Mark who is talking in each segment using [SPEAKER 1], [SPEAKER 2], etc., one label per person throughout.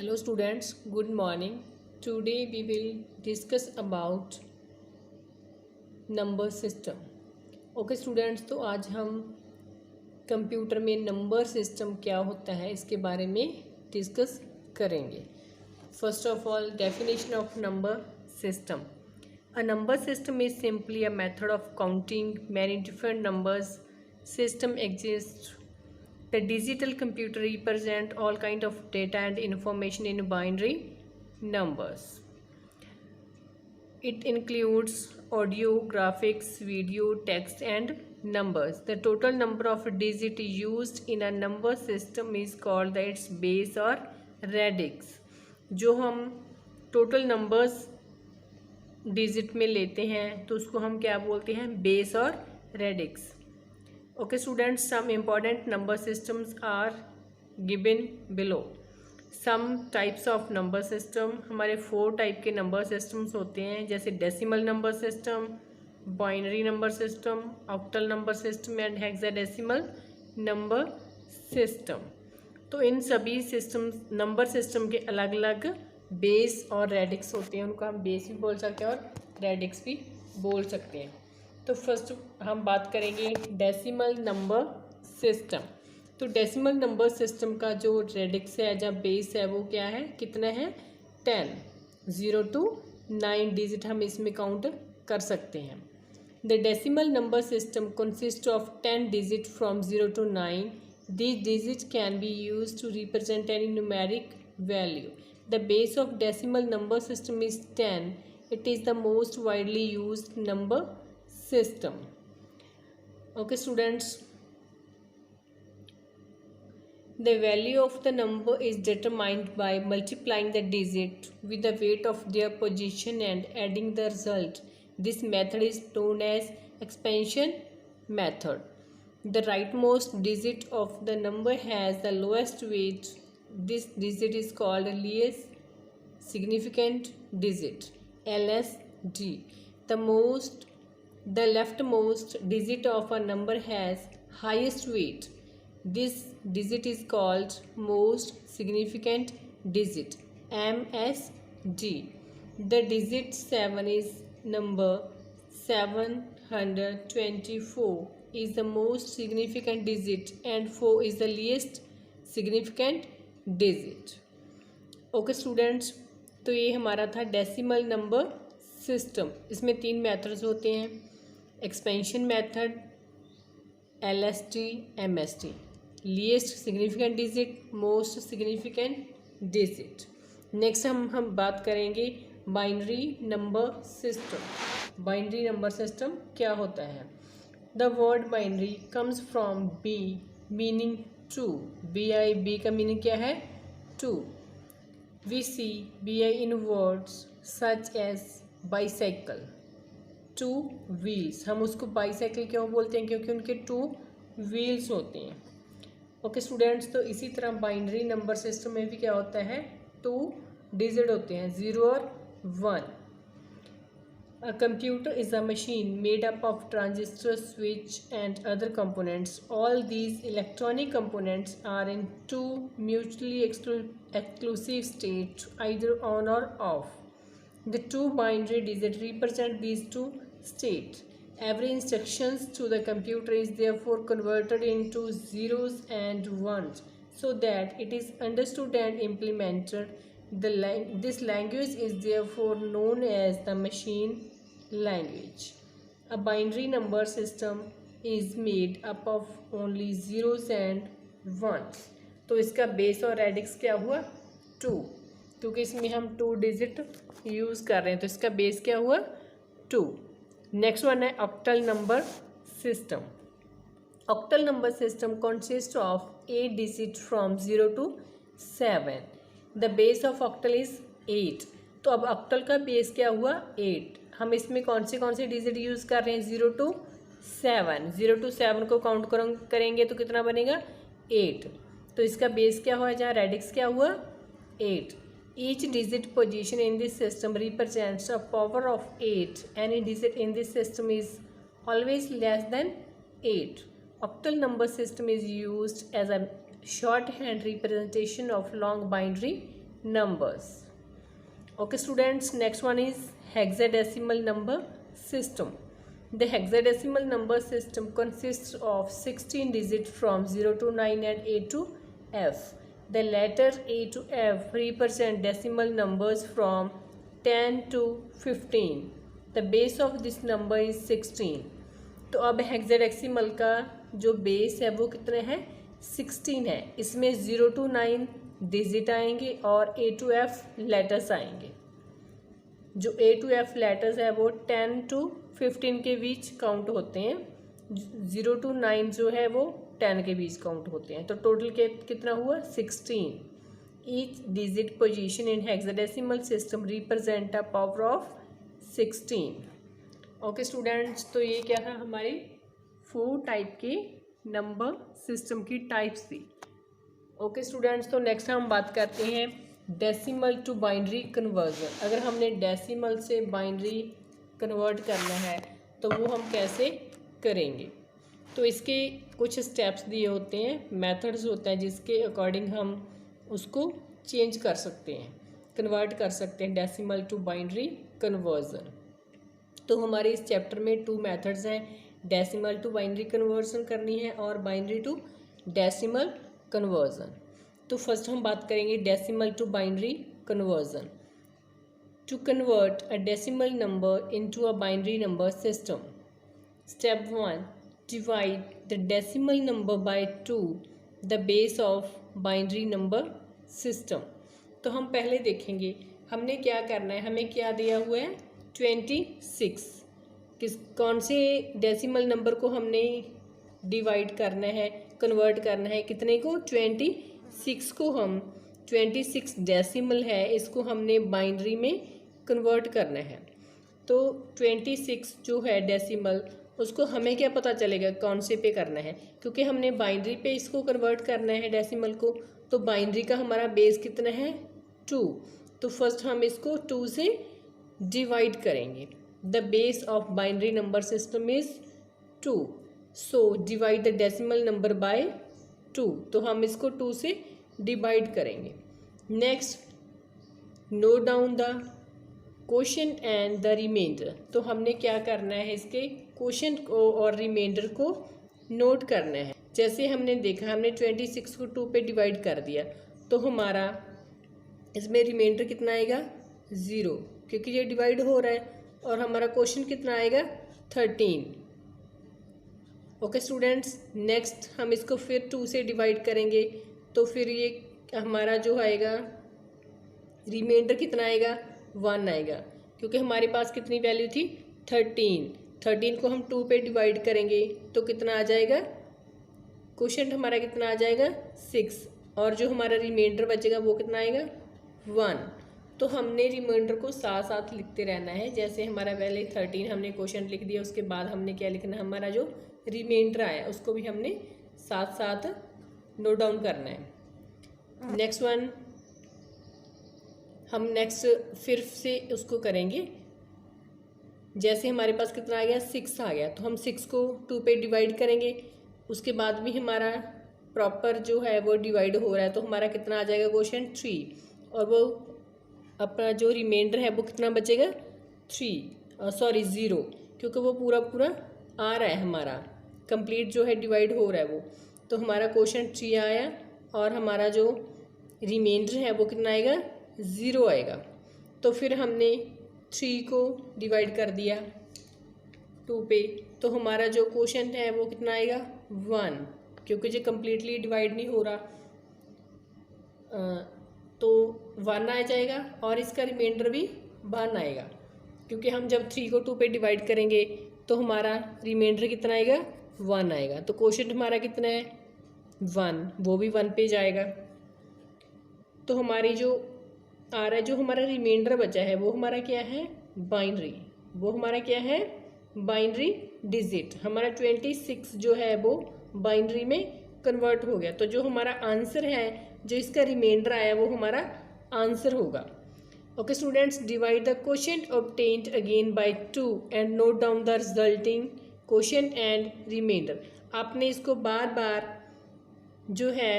[SPEAKER 1] Hello students, good morning. Today we will discuss about number system. Okay students, तो आज हम computer में number system क्या होता है इसके बारे में डिस्कस करेंगे. First of all, definition of number system. A number system is simply a method of counting many different numbers. System exists. The digital computer represent all kind of data and information in binary numbers. It includes audio, graphics, video, text and numbers. The total number of digits used in a number system is called its base or radix. जो हम total numbers digit में लेते हैं तो उसको हम क्या बोलते हैं, बेस और radix. Okay students, some important number systems are given below. Some types of number system, हमारे 4 टाइप के नंबर सिस्टम्स होते हैं, जैसे decimal number system, binary number system, octal number system and hexadecimal number system. तो इन सभी system number system के अलग अलग बेस और रेडिक्स होते हैं. उनको हम बेस भी बोल सकते हैं और रेडिक्स भी बोल सकते हैं. तो फर्स्ट हम बात करेंगे डेसिमल नंबर सिस्टम. तो डेसिमल नंबर सिस्टम का जो रेडिक्स है या बेस है वो क्या है, कितना है, 10. 0 to 9 डिजिट हम इसमें काउंट कर सकते हैं. The decimal number system consist of 10 digit from 0 to 9. These digits can be used to represent any numeric value. The base of decimal number system is 10. It is the most widely used number system. Okay students, the value of the number is determined by multiplying the digit with the weight of their position and adding the result. This method is known as expansion method. The rightmost digit of the number has the lowest weight. This digit is called least significant digit, LSD. The leftmost digit of a number has highest weight. This digit is called most significant digit, MSD. The digit 7 is number 724 is the most significant digit and 4 is the least significant digit. Okay students, तो ये हमारा था decimal number system. इसमें 3 methods होते हैं, expansion method, LSD, MSD, least significant digit, most significant digit. Next हम बात करेंगे binary number system. Binary number system क्या होता है. The word binary comes from bi meaning two. Bi का मीनिंग क्या है, two. We see BI in words such as bicycle, 2 wheels. हम उसको बाईसाइकिल क्यों बोलते हैं, क्योंकि उनके 2 व्हील्स होते हैं. ओके स्टूडेंट्स, तो इसी तरह बाइनरी नंबर सिस्टम में भी क्या होता है, 2 डिजिट होते हैं, 0 और 1. A computer is a machine made up of transistors, switch and other components. All these electronic components are in 2 mutually exclusive states, either on or off. The 2 binary digits represent these 2 states. Every instruction to the computer is therefore converted into zeros and ones so that it is understood and implemented. This language is therefore known as the machine language. A binary number system is made up of only zeros and ones. तो इसका base और radix क्या हुआ, 2, क्योंकि इसमें हम 2 digit use कर रहे हैं, तो इसका बेस क्या हुआ, 2. नेक्स्ट वन है octal number system. Octal number system consist of 8 digit from 0 to 7. The base of octal is 8. तो अब ऑक्टल का बेस क्या हुआ, 8. हम इसमें कौन से डिजिट यूज़ कर रहे हैं, 0 to 7. 0 to 7 को काउंट करेंगे तो कितना बनेगा, 8. तो इसका बेस क्या हुआ, जहाँ रेडिक्स क्या हुआ, 8. Each digit position in this system represents a power of 8. Any digit in this system is always less than 8. Octal number system is used as a shorthand representation of long binary numbers. Okay students, next one is hexadecimal number system. The hexadecimal number system consists of 16 digits from 0 to 9 and A to F. The letter A to F represent decimal numbers from 10 to 15. The base of this number is 16. तो अब hexadecimal का जो base है वो कितने हैं 16 है. इसमें 0 to 9 डिजिट आएंगे और A to F लेटर्स आएंगे. जो A to F लेटर्स है वो 10 to 15 के बीच काउंट होते हैं. 0 to 9 जो है वो 10 के बीच काउंट होते हैं. तो टोटल के कितना हुआ 16. Each digit position in hexadecimal system represent a power of 16. Okay students, तो ये क्या था हमारी 4 टाइप के नंबर सिस्टम की टाइप्स थी. ओके स्टूडेंट्स, तो नेक्स्ट हम बात करते हैं डेसिमल टू बाइनरी कन्वर्जन. अगर हमने डेसिमल से बाइनरी कन्वर्ट करना है तो वो हम कैसे करेंगे. तो इसके कुछ स्टेप्स दिए होते हैं, मेथड्स होता है जिसके अकॉर्डिंग हम उसको चेंज कर सकते हैं, कन्वर्ट कर सकते हैं डेसिमल टू बाइनरी कन्वर्जन. तो हमारे इस चैप्टर में 2 मेथड्स हैं. डेसिमल टू बाइनरी कन्वर्जन करनी है और बाइनरी टू डेसिमल कन्वर्जन. तो फर्स्ट हम बात करेंगे decimal to binary conversion. To convert a decimal number into a binary number system. Step 1, divide the decimal number by 2, the base of binary number system. तो हम पहले देखेंगे हमने क्या करना है. हमें क्या दिया हुआ है 26. कौन से डेसिमल नंबर को हमने डिवाइड करना है, कन्वर्ट करना है, कितने को 26 को. हम 26 डेसिमल है, इसको हमने बाइनरी में कन्वर्ट करना है. तो 26 जो है डेसिमल, उसको हमें क्या पता चलेगा कौन से पे करना है, क्योंकि हमने बाइनरी पे इसको कन्वर्ट करना है डेसिमल को. तो बाइनरी का हमारा बेस कितना है 2. तो फर्स्ट हम इसको 2 से डिवाइड करेंगे. The base of binary number system is 2. So divide the decimal number by 2. तो हम इसको 2 से डिवाइड करेंगे. Next, note down the quotient and the remainder. तो हमने क्या करना है, इसके क्वोशंट को और रिमाइंडर को नोट करना है. जैसे हमने देखा, हमने 26 को 2 पे डिवाइड कर दिया, तो हमारा इसमें रिमाइंडर कितना आएगा 0, क्योंकि ये डिवाइड हो रहा है. और हमारा क्वेश्चन कितना आएगा 13. ओके स्टूडेंट्स, नेक्स्ट हम इसको फिर 2 से डिवाइड करेंगे, तो फिर ये हमारा जो आएगा रिमाइंडर कितना आएगा 1 आएगा, क्योंकि हमारे पास कितनी वैल्यू थी 13. 13 को हम 2 पे डिवाइड करेंगे तो कितना आ जाएगा, क्वेश्चन हमारा कितना आ जाएगा 6. और जो हमारा रिमाइंडर बचेगा वो कितना आएगा 1. तो हमने रिमाइंडर को साथ साथ लिखते रहना है. जैसे हमारा पहले 13 हमने क्वेश्चन लिख दिया, उसके बाद हमने क्या लिखना है, हमारा जो रिमाइंडर आया उसको भी हमने साथ साथ नोट डाउन करना है. नेक्स्ट वन, हम नेक्स्ट फिर से उसको करेंगे. जैसे हमारे पास कितना आ गया 6 आ गया, तो हम 6 को 2 पे डिवाइड करेंगे. उसके बाद भी हमारा प्रॉपर जो है वो डिवाइड हो रहा है, तो हमारा कितना आ जाएगा क्वेश्चन 3. और वो अपना जो रिमाइंडर है वो कितना बचेगा 0, क्योंकि वो पूरा पूरा आ रहा है, हमारा कंप्लीट जो है डिवाइड हो रहा है वो. तो हमारा क्वेश्चन 3 आया और हमारा जो रिमाइंडर है वो कितना आएगा 0 आएगा. तो फिर हमने 3 को डिवाइड कर दिया 2 पे, तो हमारा जो क्वेश्चन है वो कितना आएगा 1, क्योंकि जो कम्प्लीटली डिवाइड नहीं हो रहा. तो 1 आ जाएगा और इसका रिमाइंडर भी 1 आएगा, क्योंकि हम जब 3 को 2 पे डिवाइड करेंगे तो हमारा रिमाइंडर कितना आएगा 1 आएगा. तो क्वेश्चन हमारा कितना है 1, वो भी 1 पे जाएगा. तो हमारी जो आ रहा है, जो हमारा रिमाइंडर बचा है वो हमारा क्या है बाइनरी, वो हमारा क्या है बाइनरी डिजिट. हमारा 26 जो है वो बाइनरी में कन्वर्ट हो गया. तो जो हमारा आंसर है, जो इसका रिमाइंडर आया वो हमारा आंसर होगा. Okay students, divide the quotient obtained again by 2 and note down the resulting quotient and remainder. आपने इसको बार बार जो है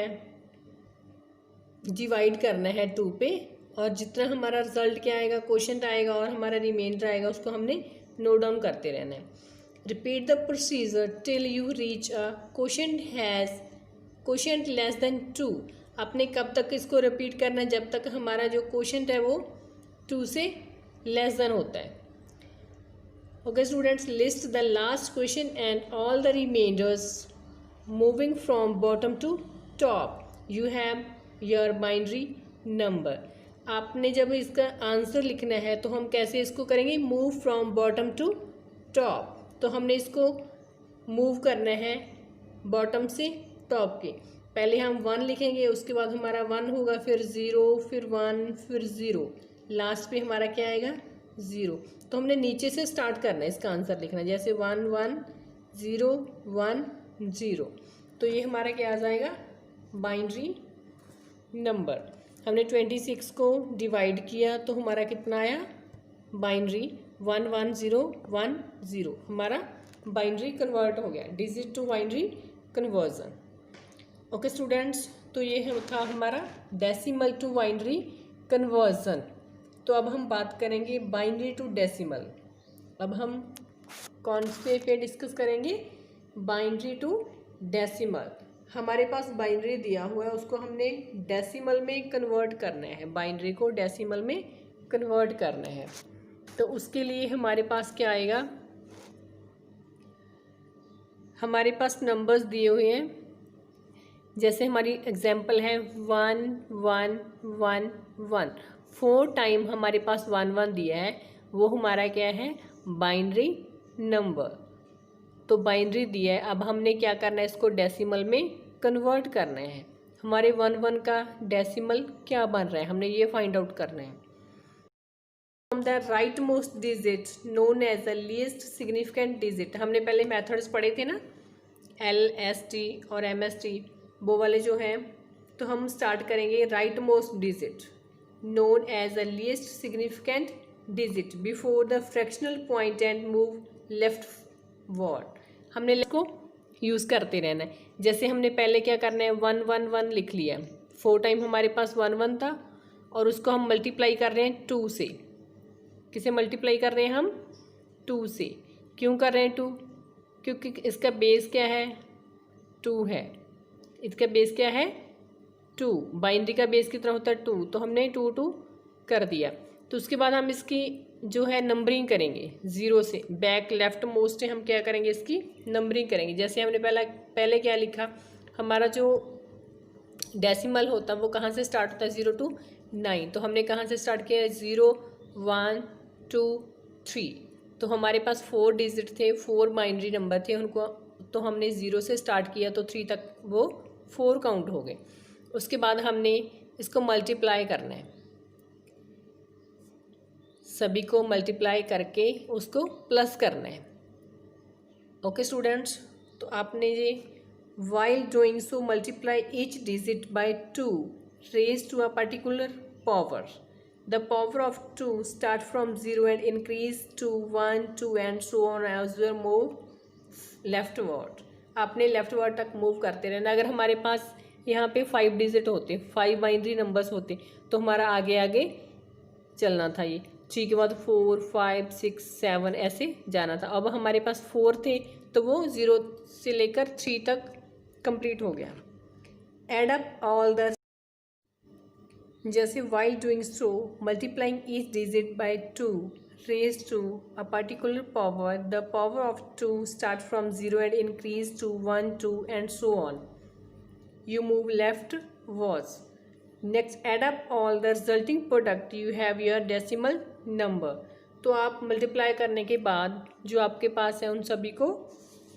[SPEAKER 1] डिवाइड करना है 2 पे, और जितना हमारा रिजल्ट क्या आएगा, क्वोशंट आएगा और हमारा रिमाइंडर आएगा, उसको हमने नोट डाउन करते रहना है। Repeat the procedure till you reach a quotient less than 2। आपने कब तक इसको रिपीट करना है? जब तक हमारा जो क्वोशंट है वो 2 से लेस देन होता है। Okay students, list the last question and all the remainders moving from bottom to top. You have your binary number. आपने जब इसका आंसर लिखना है तो हम कैसे इसको करेंगे? Move from bottom to top. तो हमने इसको मूव करना है बॉटम से टॉप के। पहले हम 1 लिखेंगे, उसके बाद हमारा 1 होगा, फिर 0, फिर 1, फिर 0, लास्ट पे हमारा क्या आएगा? 0। तो हमने नीचे से स्टार्ट करना है इसका आंसर लिखना, जैसे 1 1 0 1 0। तो ये हमारा क्या आ जाएगा? Binary number. हमने 26 को डिवाइड किया तो हमारा कितना आया? बाइनरी 1 1 0 1 0। हमारा बाइनरी कन्वर्ट हो गया, digit to binary conversion. Okay students, तो ये था हमारा डेसिमल टू बाइनरी कन्वर्जन। तो अब हम बात करेंगे बाइनरी टू डेसिमल। अब हम कौन से पे डिस्कस करेंगे? Binary to decimal. हमारे पास बाइनरी दिया हुआ है, उसको हमने डेसिमल में कन्वर्ट करना है, बाइनरी को डेसिमल में कन्वर्ट करना है। तो उसके लिए हमारे पास क्या आएगा? हमारे पास नंबर्स दिए हुए हैं, जैसे हमारी एग्जांपल है 1 1 1 1। 4 टाइम हमारे पास 1 1 दिया है, वो हमारा क्या है? Binary number. तो बाइनरी दिया है, अब हमने क्या करना है? इसको डेसिमल में कन्वर्ट करना है। हमारे 1 1 का डेसिमल क्या बन रहा है, हमने ये फाइंड आउट करना है। From the right most digit known as the least significant digit. हमने पहले मेथड्स पढ़े थे ना, LST और MST, वो वाले जो हैं। तो हम स्टार्ट करेंगे right most digit known as the least significant digit before the fractional point and move leftward. हमने इसको यूज़ करते रहना है। जैसे हमने पहले क्या करना है? 1 1 1 लिख लिया, 4 टाइम हमारे पास 1 1 था, और उसको हम मल्टीप्लाई कर रहे हैं 2 से। किसे मल्टीप्लाई कर रहे हैं हम? 2 से। क्यों कर रहे हैं 2? क्योंकि इसका बेस क्या है? 2 है। इसका बेस क्या है? 2। बाइनरी का बेस कितना होता है? 2। तो हमने 2 2 कर दिया। तो उसके बाद हम इसकी जो है नंबरिंग करेंगे 0 से। बैक लेफ्ट मोस्ट से हम क्या करेंगे? इसकी नंबरिंग करेंगे। जैसे हमने पहले क्या लिखा? हमारा जो डेसिमल होता है वो कहाँ से स्टार्ट होता है? 0 to 9। तो हमने कहाँ से स्टार्ट किया? 0 1 2 3। तो हमारे पास 4 डिजिट थे, 4 बाइनरी नंबर थे, उनको तो हमने 0 से स्टार्ट किया तो 3 तक वो 4 काउंट हो गए। उसके बाद हमने इसको मल्टीप्लाई करना है, सभी को मल्टीप्लाई करके उसको प्लस करना है। ओके स्टूडेंट्स, तो आपने ये while doing so multiply each digit by 2 raise to a particular power. The power of 2 start from 0 and increase to 1 2 and so on as you move leftward। आपने leftward तक move करते रहना। अगर हमारे पास यहाँ पे 5 डिजिट होते, 5 बाइनरी नंबर्स होते, तो हमारा आगे आगे चलना था। ये 3 के बाद 4 5 6 7 ऐसे जाना था। अब हमारे पास 4 थे तो वो 0 से लेकर 3 तक कंप्लीट हो गया। एड अप ऑल द, जैसे while doing so multiplying each digit by 2 raised to a particular power, the power of 2 start from 0 and increase to 1 2 and so on, you move leftwards। next add up all the resulting product, you have your decimal number। तो आप multiply करने के बाद जो आपके पास है उन सभी को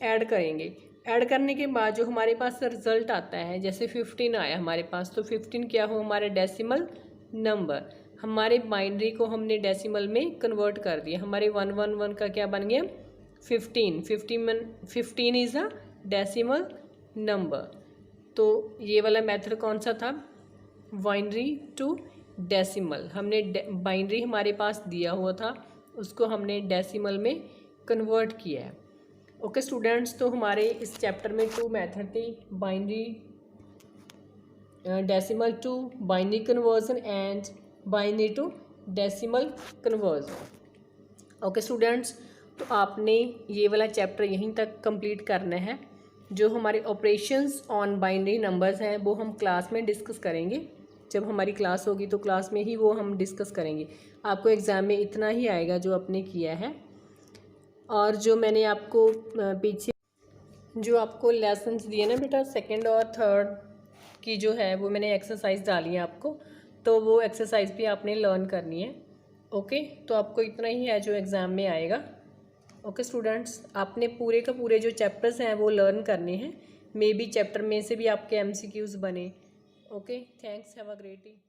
[SPEAKER 1] ऐड करेंगे। ऐड करने के बाद जो हमारे पास रिजल्ट आता है, जैसे 15 आया हमारे पास, तो 15 क्या हो? हमारे डेसिमल नंबर। हमारे बाइनरी को हमने डेसिमल में कन्वर्ट कर दिया। हमारे 1 1 1 का क्या बन गया? 15। 15 इज़ अ डेसिमल नंबर। तो ये वाला मेथड कौन सा था? Binary to decimal. हमने बाइनरी हमारे पास दिया हुआ था, उसको हमने डेसिमल में कन्वर्ट किया है। ओके स्टूडेंट्स, तो हमारे इस चैप्टर में 2 मेथड थे, binary decimal to binary conversion and binary to decimal conversion. Okay students, तो आपने ये वाला चैप्टर यहीं तक कंप्लीट करना है। जो हमारे ऑपरेशंस ऑन बाइनरी नंबर्स हैं वो हम क्लास में डिस्कस करेंगे। जब हमारी क्लास होगी तो क्लास में ही वो हम डिस्कस करेंगे। आपको एग्ज़ाम में इतना ही आएगा जो आपने किया है। और जो मैंने आपको पीछे जो आपको लेसन्स दिए ना बेटा, सेकंड और थर्ड की जो है वो मैंने एक्सरसाइज डाली है आपको, तो वो एक्सरसाइज भी आपने लर्न करनी है। ओके, तो आपको इतना ही है जो एग्ज़ाम में आएगा। ओके स्टूडेंट्स, आपने पूरे का पूरे जो चैप्टर्स हैं वो लर्न करने हैं। मे बी चैप्टर में से भी आपके MCQs बने। Okay, thanks, have a great day.